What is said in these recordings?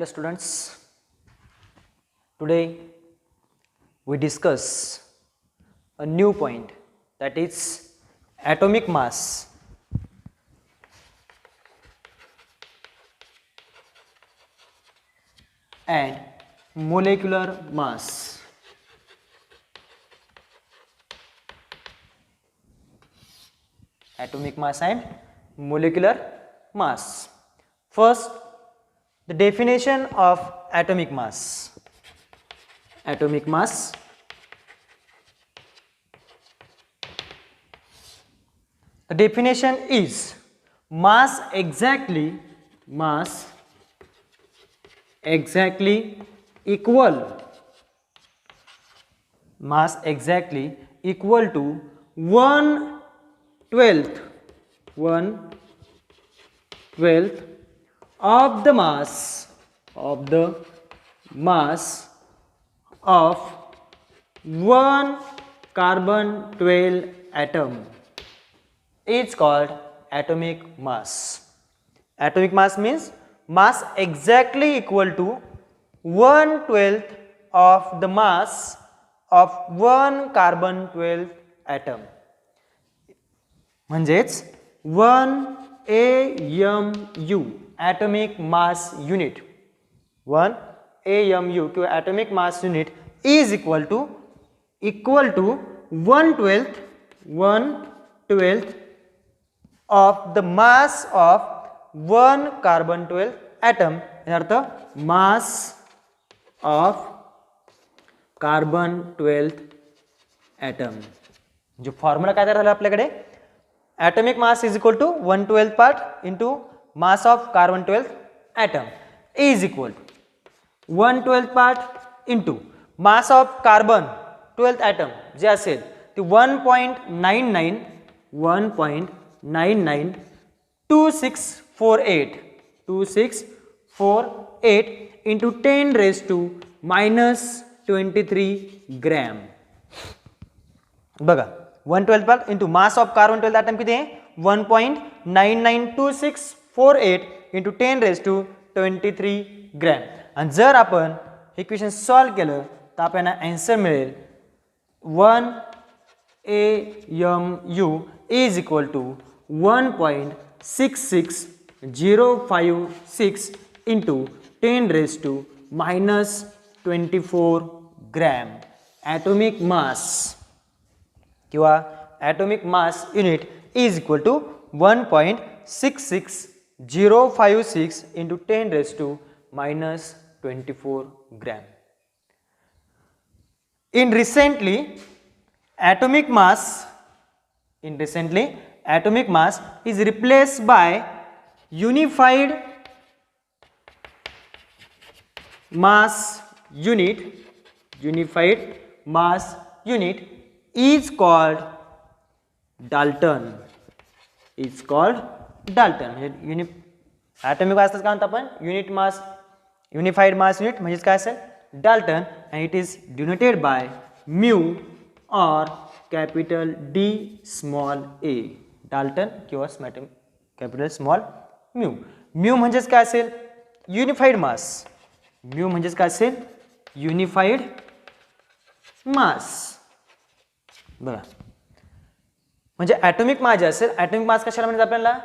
Hello students, today we discuss a new point, that is atomic mass and molecular mass. Atomic mass and molecular mass. First, the definition of atomic mass. Atomic mass. The definition is mass exactly equal to 1/12 of the mass of one carbon 12 atom is called atomic mass. Atomic mass means mass exactly equal to 1/12 of the mass of one carbon 12 atom. म्हणजेच 1 AMU atomic mass unit, 1 AMU किंवा atomic mass unit is equal to 1/12 of the mass of one carbon 12 atom. याचा अर्थ mass of carbon 12 atom. जो formula काय तयार झाला आपल्याकडे, atomic mass is equal to 1/12 part into mass of carbon 12 atom is equal to 1/12 part into mass of carbon 12 atom जे असेल ते 1.992648 into 10 raised to minus 23 gram. बघा 1/12 part into mass of carbon 12 atom किती आहे 1.992648 into 10 raised to 23 gram. आणि जर आपण हे क्वेश्चन सॉल्व केलं तर आपल्याला आन्सर मिळेल 1 AMU is equal to 1.66056 into 10 raised to minus 24 gram. Atomic mass किंवा atomic mass unit is equal to 1.66056 into 10 raised to minus 24 gram. In recently atomic mass is replaced by unified mass unit is called Dalton. atomic mass काय म्हणतो आपण unified mass unit म्हणजे काय असेल Dalton, and it is denoted by mu or capital D small a. Dalton किंवा capital small mu. mu म्हणजेच काय असेल unified mass. mu म्हणजेच काय असेल unified mass. बघा म्हणजे atomic mass जे असेल atomic mass कशाला म्हणजे आपल्याला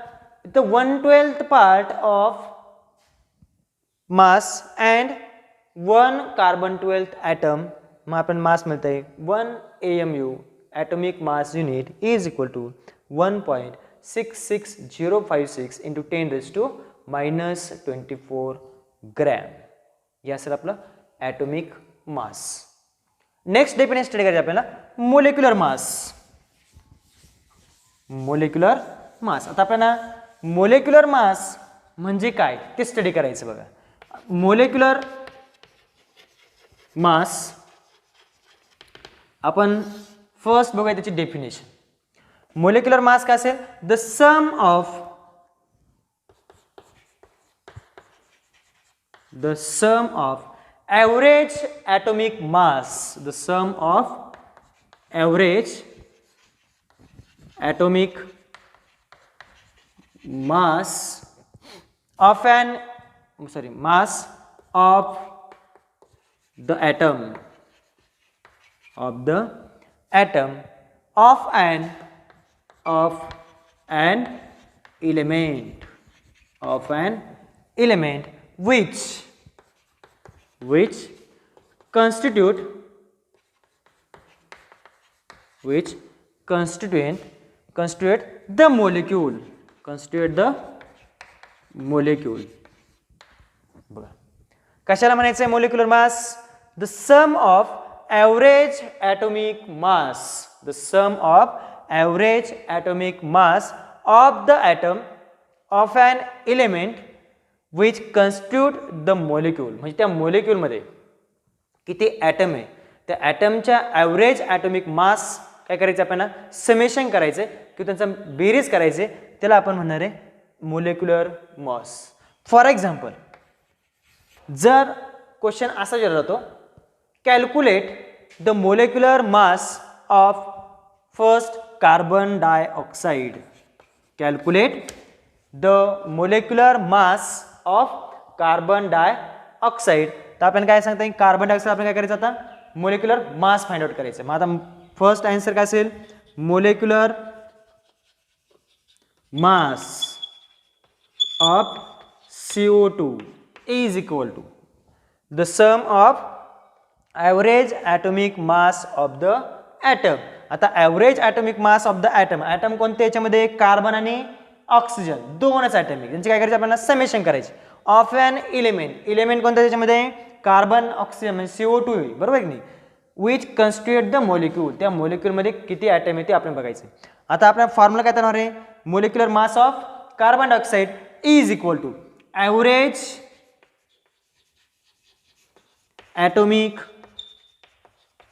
the 1/12 part of mass and one carbon 12 atom मग आपण मास मिळते 1 AMU atomic mass unit is equal to 1.66056 into 10 raised to minus 24 gram. हे असेल आपलं atomic mass. Next definition study करायची आपल्याला मोलेक्युलर मास. आता आपल्याला मोलेक्युलर मास म्हणजे काय ते स्टडी करायचं. बघा मोलेक्युलर मास आपण फर्स्ट बघूया त्याची डेफिनेशन. मोलेक्युलर मास काय असेल the sum of average atomic mass, the sum of average atomic mass of an mass of the atom of an element which constitute the molecule बघा कशाला म्हणायचं आहे molecular mass the sum of average atomic mass of the atom of an element which constitute the molecule म्हणजे त्या मोलिक्यूलमध्ये किती item आहे त्या ॲटमच्या average atomic मास काय करायचं आपल्याला समेशन करायचं किंवा त्यांचा बेरीज करायचे त्याला आपण म्हणणार आहे मोलिक्युलर मास. फॉर एक्झाम्पल जर क्वेश्चन असा विचारला जातो calculate the molecular mass of first carbon dioxide calculate the molecular mass of carbon dioxide तर आपण काय सांगता येईल कार्बन डायऑक्साइड आपण काय करायचं आता मोलिक्युलर मास फाइंड आउट करायचं मग आता फर्स्ट आन्सर काय असेल molecular mass of CO2 is equal to the sum of average atomic mass of the atom. आता average atomic mass of the atom कोणते याच्यामध्ये कार्बन आणि ऑक्सिजन दोनच ॲटम आहे त्यांची काय करायचं आपल्याला समेशन करायचे ऑफ ॲन एलिमेंट कोणतं त्याच्यामध्ये कार्बन ऑक्सिजन म्हणजे CO2 होईल बरोबर की नाही विच कन्स्टिट्यूट द मोलिक्यूल त्या मोलिक्यूलमध्ये किती ॲटम आहे ते आपण बघायचे. आता आपला फॉर्म्युला काय येणार आहे molecular mass of carbon dioxide is equal to average atomic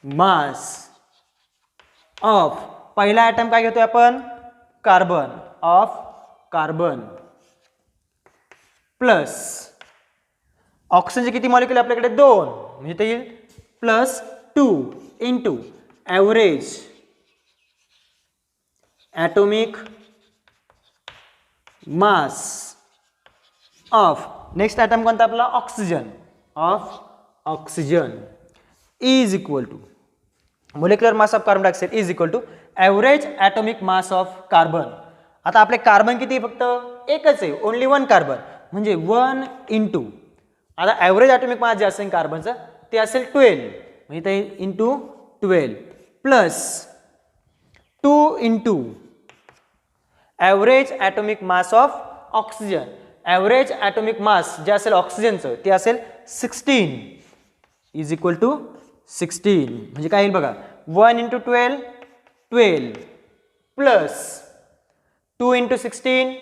mass of पहिला ॲटम काय घेतोय आपण कार्बन प्लस ऑक्सिजनचे किती मॉलिक्यूल आपल्याकडे दोन म्हणजे ते येईल plus 2 into average atomic mass of next atom कोणता आपला oxygen is equal to molecular mass of carbon dioxide is equal to average atomic mass of carbon. आता आपले कार्बन किती फक्त एकच आहे ओनली वन कार्बन म्हणजे 1 इंटू आता ॲव्हरेज ॲटॉमिक मास जे असेल कार्बनचं ते असेल 12 म्हणजे ते into 12 plus 2 into average atomic mass of oxygen average atomic मास जे असेल ऑक्सिजनचं ते असेल 16 इज इक्वल टू 16 म्हणजे काय येईल बघा 1 into 12 plus 2 into 16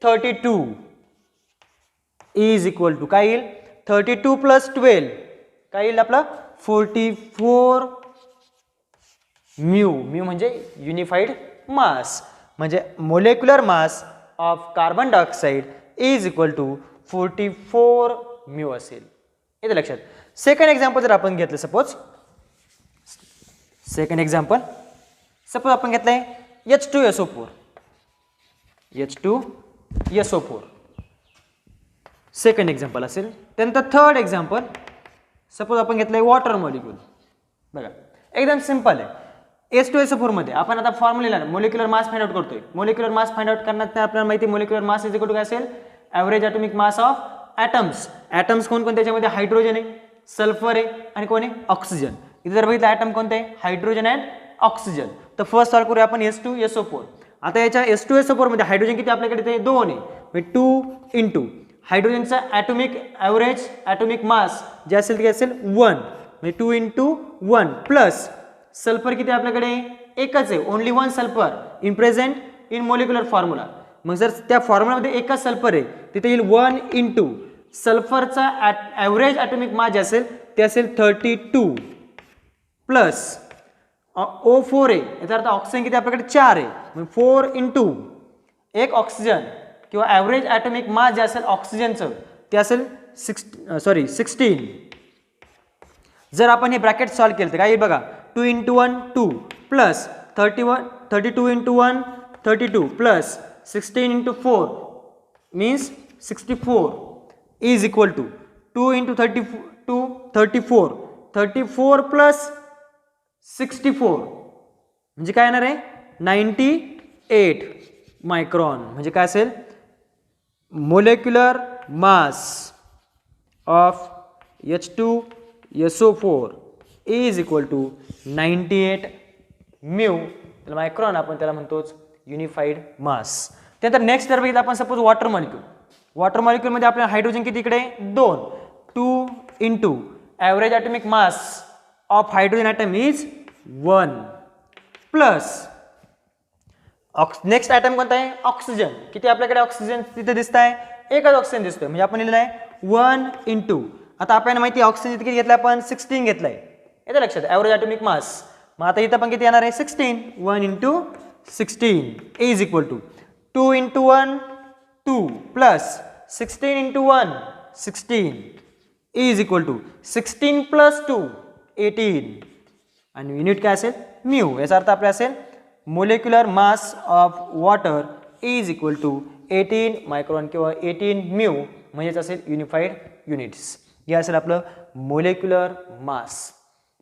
32 is equal to काय येईल 32 प्लस 12 काय येईल आपला 44 म्यू म्हणजे युनिफाईड मास म्हणजे molecular mass of carbon dioxide is equal to 44 mu असेल. येते लक्षात. सेकंड एक्झाम्पल जर आपण घेतलं सपोज आपण घेतलंय H2SO4 सेकंड एक्झाम्पल असेल. त्यानंतर थर्ड एक्झाम्पल सपोज आपण घेतलंय वॉटर मॉलिक्यूल बघा एकदम सिंपल आहे. H2SO4 मध्ये आपण आता formula molecular mass find out करतोय. मोलिक्युलर मास फाइंड आउट करण्यात आपल्याला माहिती molecular mass is equal to काय असेल average atomic mass of atoms कोण त्याच्यामध्ये हायड्रोजन आहे सल्फर आहे आणि कोण आहे ऑक्सिजन. इथे जर बघितलं ॲटम कोणते आहे हायड्रोजन अँड ऑक्सिजन. तर फर्स्ट सॉल्व करूया आपण H2SO4. आता याच्या H2SO4 मध्ये हायड्रोजन किती आपल्याकडे ते 2 आहे म्हणजे 2 इंटू हायड्रोजनचा ॲव्हरेज ॲटॉमिक मास जे असेल ते असेल 1 म्हणजे 2 इंटू 1 प्लस सल्फर किती आपल्याकडे एकच आहे only 1 sulphur in present in molecular formula. मग जर त्या फॉर्म्युलामध्ये एकच सल्फर आहे तिथे येईल 1 इंटू सल्फरचा ॲव्हरेज ॲटॉमिक मास जे असेल ते असेल 32 प्लस O4 आहे याचा अर्थ ऑक्सिजन किती आपल्याकडे 4 आहे म्हणजे 4 इंटू एक ऑक्सिजन किंवा ॲव्हरेज ॲटॉमिक मास जे असेल ऑक्सिजनचं ते असेल 16. जर आपण हे ब्रॅकेट सॉल्व केलं तर काय येईल बघा 2 into 1 2 plus 32 into 1 32 plus 16 into 4 means 64 is equal to 2 into 32 34 34 plus 64 म्हणजे काय येणार आहे 98 मायक्रॉन म्हणजे काय असेल molecular mass of H2SO4 is equal to 98 mu त्याला मायक्रॉन आपण त्याला म्हणतोच युनिफाईड मास. त्यानंतर नेक्स्ट जर बघितलं आपण सपोज वॉटर मॉलिक्यूलमध्ये आपल्याला हायड्रोजन किती इकडे 2 into average atomic mass of hydrogen atom is 1 plus next atom कोणता आहे ऑक्सिजन. किती आपल्याकडे ऑक्सिजन तिथे दिसत आहे एकच ऑक्सिजन दिसतोय म्हणजे आपण लिहिलं आहे 1 इंटू आता आपल्याला माहिती आहे ऑक्सिजन किती घेतलं आपण 16 घेतलंय येतं लक्षात ॲव्हरेज ॲटॉमिक मास. मग आता इथं पण किती येणार आहे 16 1 into 16 is equal to 2 into 1 2 plus 16 into 1 16 is equal to 16 plus 2 18 आणि युनिट काय असेल म्यू. याचा अर्थ आपला असेल molecular mass of water is equal to 18 micron किंवा 18 म्यू म्हणजेच असेल युनिफाईड युनिट्स. हे असेल आपलं मोलेक्युलर मास.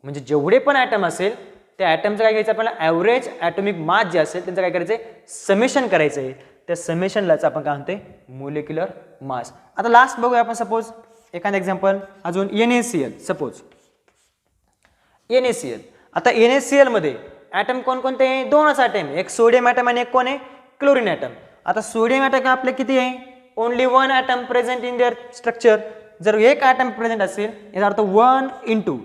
म्हणजे जेवढे पण ॲटम असेल त्या ॲटमचं काय घ्यायचं आपल्याला ॲव्हरेज ॲटॉमिक मास जे असेल त्यांचं काय करायचं आहे समेशन करायचं आहे. त्या समेशनलाच आपण काय म्हणते मोलेक्युलर मास. आता लास्ट बघूया आपण सपोज एखादं एक्झाम्पल अजून NaCl सपोज NaCl. आता NaCl मध्ये ॲटम कोणकोणते दोनच ॲटम एक सोडियम ॲटम आणि एक कोण आहे क्लोरीन ॲटम. आता सोडियम ॲटम आपले किती आहे only 1 atom present in their structure. जर एक ॲटम प्रेझेंट असेल याचा अर्थ 1 इंटू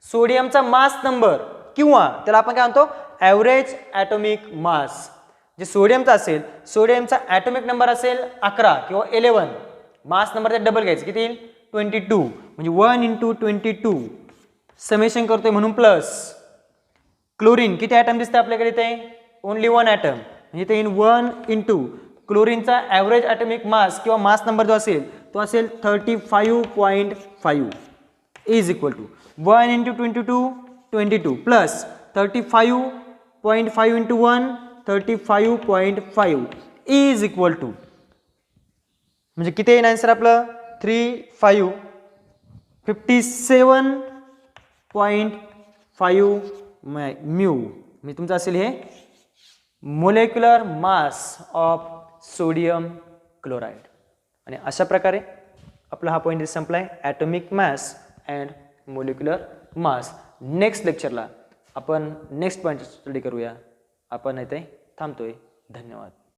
सोडियमचा मास नंबर किंवा त्याला आपण काय म्हणतो ॲव्हरेज ॲटॉमिक मास. जे सोडियमचा असेल सोडियमचा ॲटॉमिक नंबर असेल 11 किंवा 11 मास नंबर डबल घ्यायचं किती येईल 22 म्हणजे 1 इंटू 22 समेशन करतोय म्हणून प्लस क्लोरीन किती ॲटम दिसते आपल्याकडे इथे ओनली 1 ॲटम म्हणजे इथे इन 1 इंटू क्लोरीनचा ॲव्हरेज ॲटॉमिक मास किंवा मास नंबर जो असेल तो असेल 35.5 is equal to 1 into 22 plus 35.5 into 1 35.5 is equal to म्हणजे किती येईल आन्सर आपलं 57.5 म्यू म्हणजे तुमचं असेल हे molecular mass of sodium chloride. आणि अशा प्रकारे आपला हा पॉईंट संपलाय atomic mass and molecular mass. Next लेक्चरला आपण नेक्स्ट पॉईंट स्टडी करूया. आपण इथे थांबतोय. धन्यवाद.